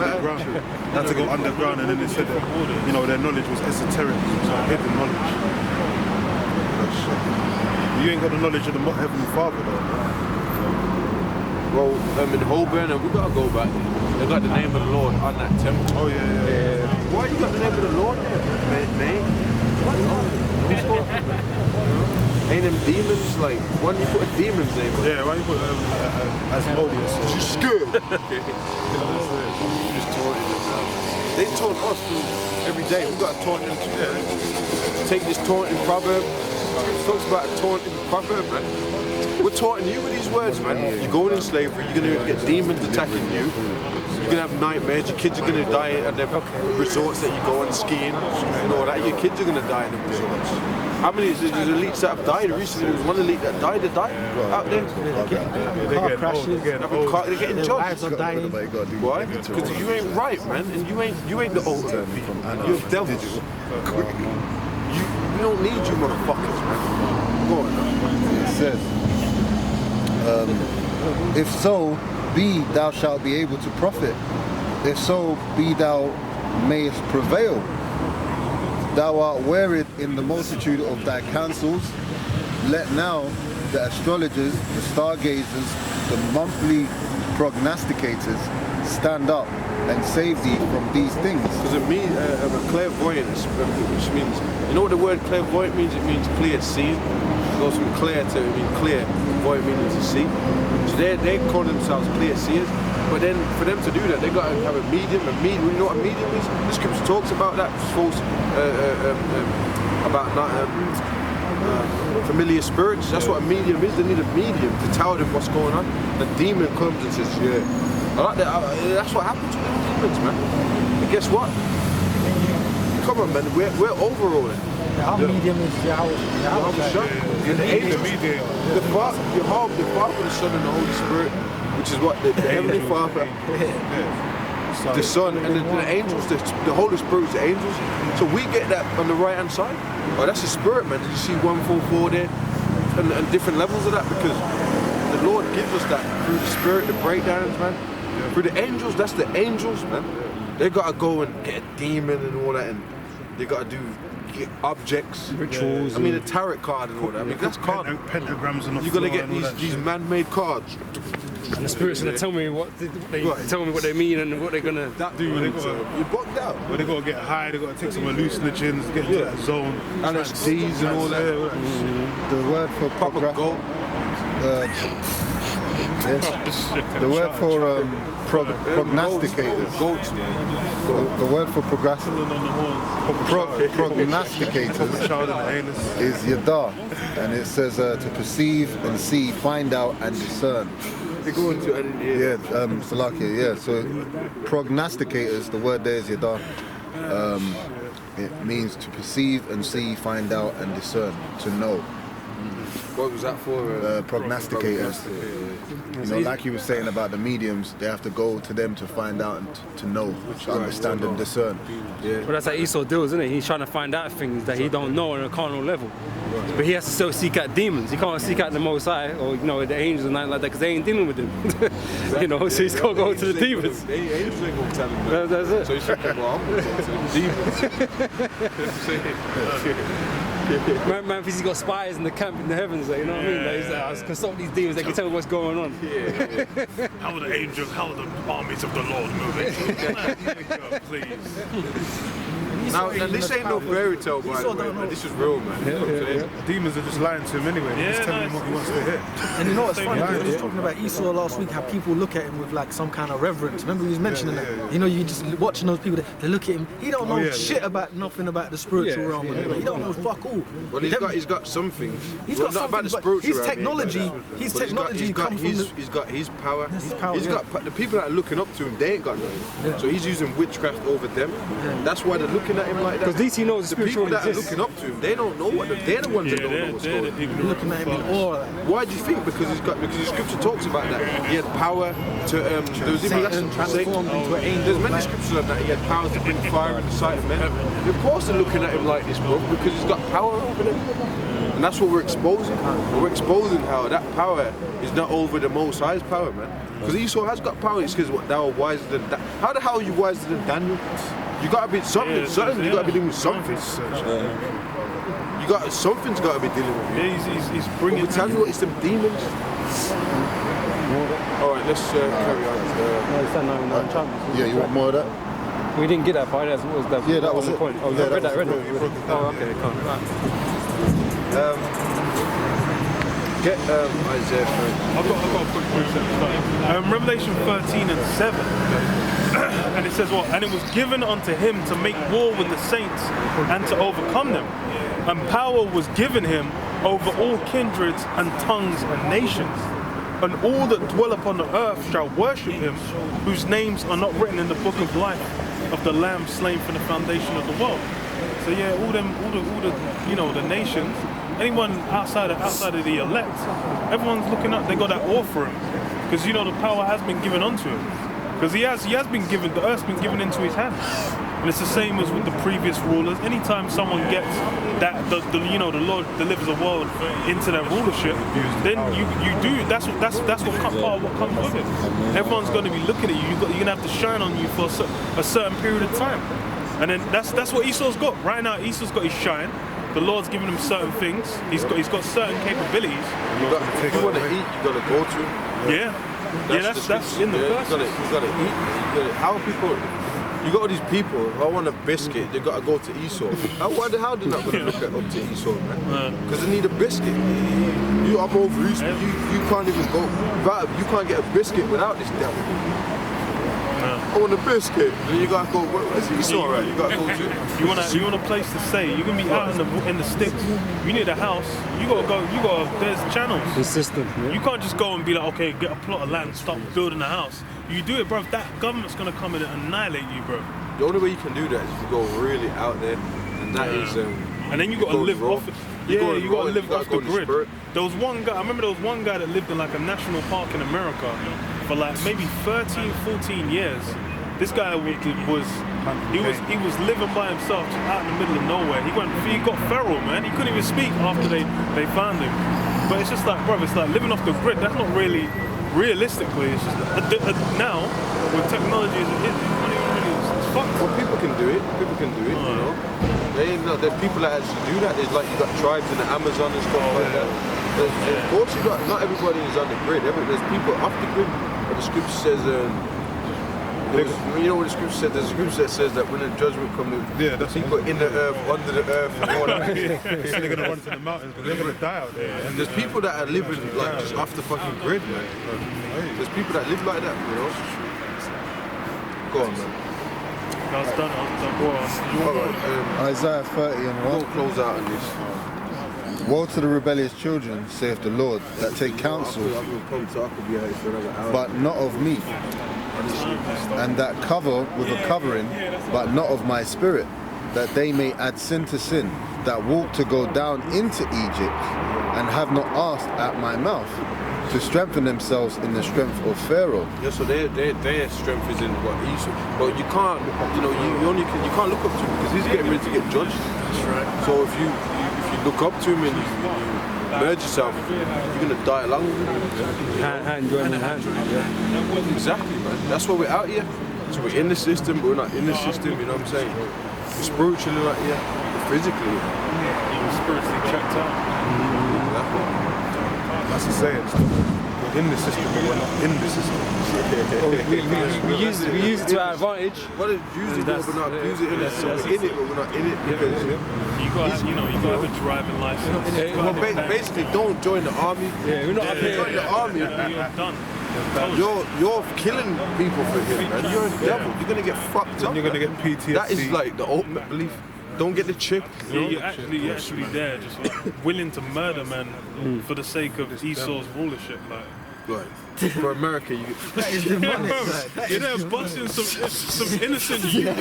underground. They had to go underground, and then they said that, you know, their knowledge was esoteric, so hidden knowledge. You ain't got the knowledge of the Heavenly Father, though. Well, in Holborn, we gotta go back. They got the name of the Lord on that temple. Oh yeah. Why you got the name of the Lord there, mate? Ain't them demons like? Why do you put a demon's name on? Yeah, why you put Asmodeus? She's scared. Just taunting them now. They taunt us every day. We gotta taunt them too. Take this taunting proverb. It talks about a taunting proverb, man. We're taunting you with these words, man. You're going in slavery, you're going to get demons attacking you, you're going to have nightmares, your kids are going to die at the resorts that you go on skiing and all that. Your kids are going to die in the resorts. How many there's elites that have died recently? There was one elite that died out there. Car crashes, They're getting judged. lives are dying. Why? Because you ain't right, man, and you ain't the ultimate. You're devils. We don't need you motherfuckers, man. Go on now. It says, if so be thou shalt be able to profit, if so be thou mayest prevail. Thou art wearied in the multitude of thy counsels. Let now the astrologers, the stargazers, the monthly prognosticators stand up and save thee from these things. Because it means a clairvoyance, which means, you know what the word clairvoyant means? It means clear seeing. It goes from clear to mean clear, void meaning to see. So they call themselves clear seers. But then for them to do that, they got to have a medium. You know what a medium is? The scripture talks about that, false, about not familiar spirits. That's what a medium is. They need a medium to tell them what's going on. The demon comes and says, yeah. I like that. That's what happens with the demons, man. And guess what? Come on, man. We're overruling. Our medium is Yahweh. And the angels, the Father, the Son, and the Holy Spirit, which is what the Heavenly Father, the Son, and the angels, the Holy Spirit is the angels. So we get that on the right hand side. Oh, that's the Spirit, man. Did you see 144 there? And different levels of that, because the Lord gives us that through the Spirit, the breakdowns, man. Through the angels, that's the angels, man. They gotta go and get a demon and all that, and they gotta get objects, rituals. I mean, a tarot card and all that. I mean, that's card. Pentagrams and you're gonna get these man-made cards. And the spirits gonna tell me what they mean and what they're gonna do. You're bugged out. Well, they gotta get high. They gotta take some hallucinogens, get into that zone. LSDs and all that. The word for Proper gold. The word for prognosticators. The word for prognosticators is yada, and it says to perceive and see, find out and discern. They go into Salakia, yeah. So prognosticators, the word there is yada. It means to perceive and see, find out and discern, to know. What was that for? Prognosticators. You know, like you were saying about the mediums, they have to go to them to find out and to know, to understand and discern. Yeah. Well, that's how Esau deals, isn't it? He's trying to find out things that he don't know on a carnal level. Right. But he has to still seek out demons. He can't seek out the Most High or the angels and nothing like that, because they ain't dealing with him. You know, so he's got to go to the demons. The angels ain't going to tell him that. That's it. So he's thinking, well, I'm going to go to the demons. Man, he's got spies in the camp in the heavens, you know what I mean? Like, he's like, I consult these demons, they can tell me what's going on. How are the angels, how are the armies of the Lord moving? Please. Now, this ain't no fairy tale, by the way, man. This is real, man. Demons are just lying to him anyway. They're just telling him what he wants to hear. And you know what's funny? We were just talking about Esau last week, how people look at him with like some kind of reverence. Remember he was mentioning that? You know, you just watching those people, they look at him, he don't know shit about nothing about the spiritual realm. He don't know fuck all. Well, he's got something. He's got not about the something, spiritual his technology, he's got his power. He's got the people that are looking up to him, they ain't got nothing. So he's using witchcraft over them. That's why they're looking at him like that. Because at least he knows the people that are looking up to him, they don't know what they're the ones that don't know what's going on. They're looking at him in awe. Why do you think? Because the scripture talks about that. He had power to there was even transformed into an angel. There's many scriptures on that. He had power to bring fire in the sight of men. Of course they're looking at him like this, bro, because he's got power over them. And that's what we're exposing. We're exposing how that power is not over the Most High's power, man. Because Esau has got power. It's because thou are wiser than that. How the hell are you wiser than Daniel? You gotta be something. You gotta be dealing with something. You got something's gotta be dealing with. Yeah, he's bringing. But tell you what, it's them demons. All right, let's carry on. Yeah, you want more of that? We didn't get that part. What was that? Yeah, that was the it. point. Oh, Yeah, read that that. was Read it. it. You broke it down. Oh, okay, cool. Right. Get Isaiah 30. I've got a quick precept. Revelation 13 and 7. And it says what? And it was given unto him to make war with the saints and to overcome them. And power was given him over all kindreds and tongues and nations. And all that dwell upon the earth shall worship him, whose names are not written in the book of life of the Lamb slain from the foundation of the world. So yeah, all the the nations, anyone outside of the elect, everyone's looking up. They got that awe for him, because the power has been given unto him. Because he has been given, the earth's been given into his hands. And it's the same as with the previous rulers. Anytime someone gets that, the Lord delivers a world into their rulership, then you do. That's what part of what comes with it. Everyone's going to be looking at you. You're going to have to shine on you for a certain period of time. And then that's what Esau's got right now. Esau's got his shine. The Lord's given him certain things. He's got certain capabilities. If you want to eat, you got to go to him. Yeah. That's in the verse. You gotta eat. How are people? You got all these people. If I want a biscuit, they gotta go to Esau. How they're not gonna look up to Esau, man? Because they need a biscuit. I'm over Esau. You can't even go. You can't get a biscuit without this devil. I want a biscuit. Then you gotta go. Where's Esau? Right? You gotta go to. You want a place to stay. You're gonna be out in the sticks. You need a house. You gotta go. There's channels. The system. You can't just go and be like, okay, get a plot of land, start building a house. You do it, bro. That government's gonna come in and annihilate you, bro. The only way you can do that is if you go really out there, and that is. And then you gotta live off it. Yeah, you gotta live off the grid. There was one guy. I remember there was one guy that lived in like a national park in America for like maybe 13, 14 years. This guy was living by himself just out in the middle of nowhere. He got feral, man. He couldn't even speak after they found him. But it's just like, bro, it's like living off the grid. That's not really realistically. It's just now with technology, it's fucked. Well, people can do it. You know. There's people that actually do that. There's like you got tribes in the Amazon and stuff like that. Of course, not everybody is on the grid. There's people off the grid. But the scripture says, you know what the scripture says? There's a scripture that says that when the judgment comes, that's people in the earth, under the earth, and all that. They're gonna run to the mountains because they're gonna die out there. And there's people that are living like just off the fucking grid, man. There's people that live like that, you know. Go on, man. I was done. Go on. Isaiah 30 and 1. We'll close out on this. Woe to the rebellious children, saith the Lord, that take counsel, but not of me, and that cover with a covering, but not of my spirit, that they may add sin to sin, that walk to go down into Egypt, and have not asked at my mouth, to strengthen themselves in the strength of Pharaoh. Yeah, so their strength is in what Esau. But you can't, you can't look up to him because he's getting ready to get judged. That's right. So if you look up to him and you merge yourself, you're gonna die along with him. Hand joining hand. Yeah. Exactly, man. That's why we're out here. So we're in the system, but we're not in the system. You know what I'm saying? We're spiritually out here, we're physically. You're spiritually checked out. That's the saying. We're in the system, but we're not in the system. We use it to our advantage. Well, use it, but we're not use it in it. So we're in it, but we're not in it because You gotta have a driving license. well, basically, don't join the army. Yeah, we're not up here. Join the army. You're done. You're killing people for him, man. You're a devil. You're gonna get fucked up. You're gonna get PTSD. That is like the ultimate belief. Don't get the chip. You're actually there, just like willing to murder man for the sake of Esau's rulership, like. Right. For America, you That is demonic. You're there busting some innocent youth,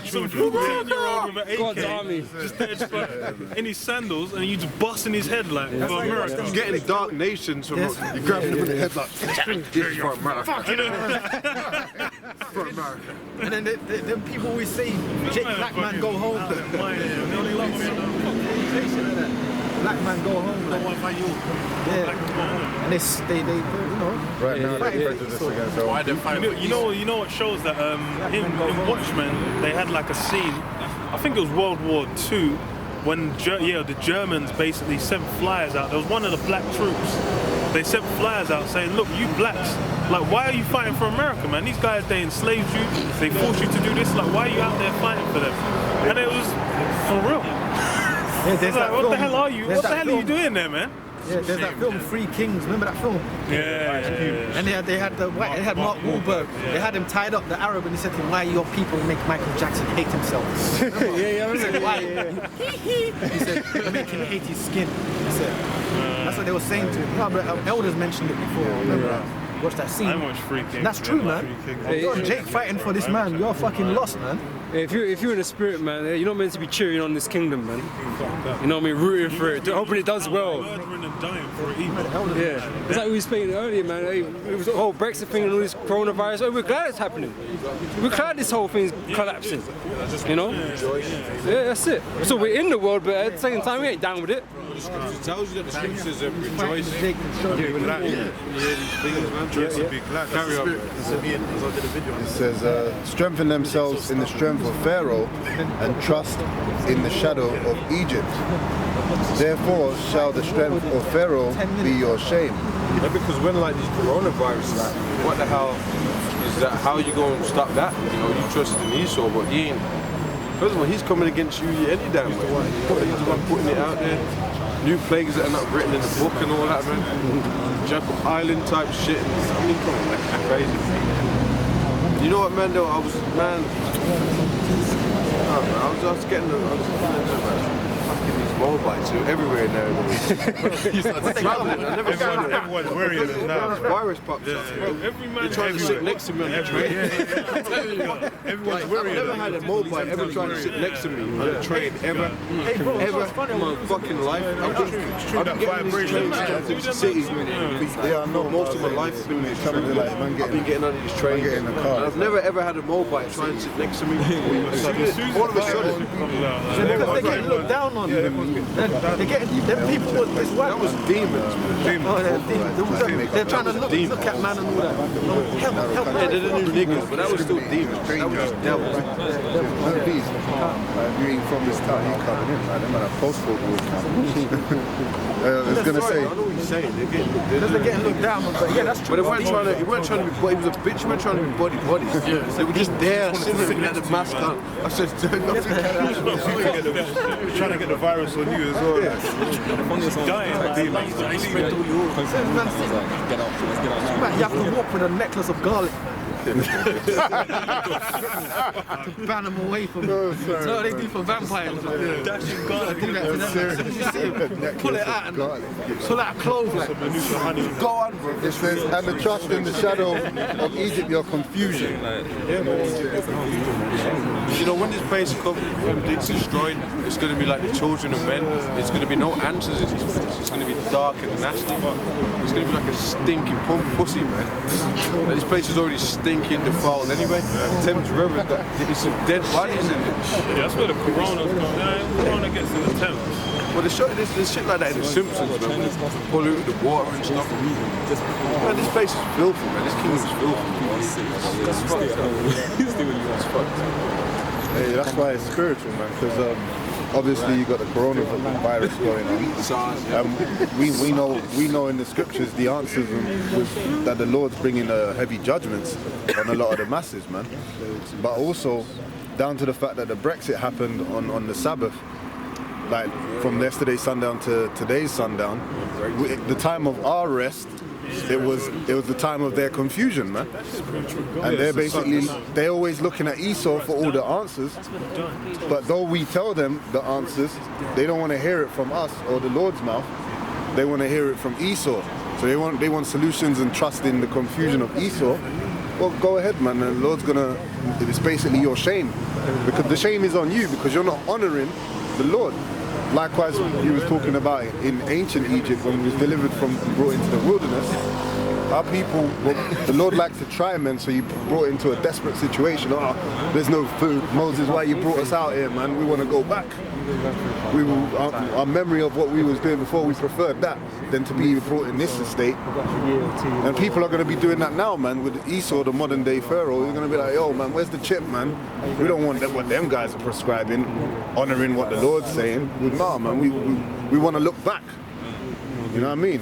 some 14-year-old with an God's AK, army. just there, just like, in his sandals, and you just busting his head like for America. You're getting dark nations from you grabbing them in the head like this is for America. For America. And then the people always say, Black man go home. Mine, Say shit like that. black man go home. Like, yeah. And they you know. Right now, fighting they're for prejudiced Esau. against all. You know what shows that in Watchmen they had like a scene. I think it was World War II when the Germans basically sent flyers out. There was one of the black troops. They sent flyers out saying, "Look, you blacks, like, why are you fighting for America, man? These guys, they enslaved you. They forced you to do this. Like, why are you out there fighting for them?" And it was for real. Yeah, there's that What film, the hell are you? there's What the that hell are you film- doing there, man? Yeah, there's that film Three Kings. Remember that film? Yeah. And they had the white. They had Mark Wahlberg. They had him tied up, the Arab, and he said to him, "Why your people make Michael Jackson hate himself?" He said, "Why?" He said, "You make him hate his skin." He said, "That's what they were saying to him." No, but elders mentioned it before. Remember that? Watch that scene. I watched Free King. And that's true, man. You're Jake fighting for this man. You're fucking lost, man. If you're in the spirit, man, you're not meant to be cheering on this kingdom, man. You know what I mean? Rooting for it, hoping it does well. Murdering and dying for it either. Yeah, it's like we were saying earlier, man. It was the whole Brexit thing and all this coronavirus. Oh, we're glad it's happening. We're glad this whole thing's collapsing. You know? Yeah, that's it. So we're in the world, but at the same time, we ain't down with it. It tells you that the scripture says rejoice. Jake, Be glad. You hear these things, man. Be glad. Carry on. It says, strengthen themselves in the strength of Pharaoh and trust in the shadow of Egypt. Therefore shall the strength of Pharaoh be your shame. Yeah, because when like these coronavirus, like, what the hell is that? How you going to stop that? You know, you trust in Esau, but he ain't. First of all, he's coming against you any damn way. He's the one putting it out there. New plagues that are not written in the book and all that, man. Jacob Island type shit. I mean, come on, that's crazy. You know what, man? Though I was getting fucking these mobiles everywhere now. Everyone's wearing them now. Virus pops up. Every man They're trying to sit next to me on the train. Everyone's I've wearing never them. had a mobile ever trying to sit next to me on a train ever, Hey, bro, ever it's funny. in my fucking life. I've been getting these trains to the city for most of my life. I've been getting on these trains. Get in the car. And I've never ever had a mobile trying to sit next to me. All of a sudden, Because they're getting looked down on. They're getting them people. This white that was demons. Oh, they're trying to look at man and all that. Help, help, Yeah, they're the new niggas, but that was still demons. That was just devils. None of these. You ain't from this town, you coming in, man. Them man are postcode rules. I was gonna say, I know what you're saying. They're getting looked down on. But yeah, that's But true. they weren't trying to be, he was a bitch, they weren't trying to be buddies. They were just there, sitting with the mask on. I said, Trying to get the virus on you as well. Man, you have to walk with a necklace of garlic. to ban them away from it. That's what they do for vampires. Dashing garlic. Do that to them. You see him, pull it out and pull out a clove like, go on, bro. it says, and the trust in the shadow of Egypt, your confusion. You know, when this place comes, it's destroyed, it's going to be like the children of men. There's going to be no answers in these places. It's going to be dark and nasty. It's going to be like a stinking pussy, man. Like, this place is already stinking, defiled anyway. Thames River, there's some dead bodies in it. Yeah, that's where the corona's going. Corona gets in the Thames. Well, there's shit like that in The Simpsons, man. Polluted the water and stuff. Man, this place is filthy, man. This kingdom's filthy. That's fucked. Hey, that's why it's spiritual, man, because obviously you got the coronavirus going on. SARS, yeah. We know in the scriptures the answers was that the Lord's bringing heavy judgments on a lot of the masses, man. But also down to the fact that the Brexit happened on the Sabbath, like from yesterday's sundown to today's sundown. The time of our rest, it was the time of their confusion, man. And they're always looking at Esau for all the answers. But though we tell them the answers, they don't want to hear it from us or the Lord's mouth. They want to hear it from Esau. So they want solutions and trust in the confusion of Esau. Well, go ahead, man. The Lord's it's basically your shame, because the shame is on you because you're not honoring the Lord. Likewise, he was talking about in ancient Egypt when he was delivered from and brought into the wilderness. Our people, well, the Lord likes to try men, so you brought into a desperate situation. Oh, there's no food. Moses, why you brought us out here, man? We want to go back. Our memory of what we was doing before, we preferred that than to be brought in this estate. And people are going to be doing that now, man, with Esau, the modern day Pharaoh. They're going to be like, yo, man, where's the chip, man? We don't want what them guys are prescribing, honoring what the Lord's saying. Nah, man, we want to look back. You know what I mean?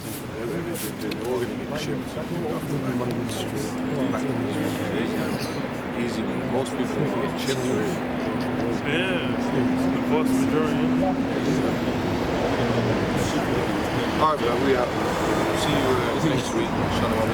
Easy, man. Most people get chipped already. Yeah, the vast majority. Alright, man, we out. See you next week. Shalom.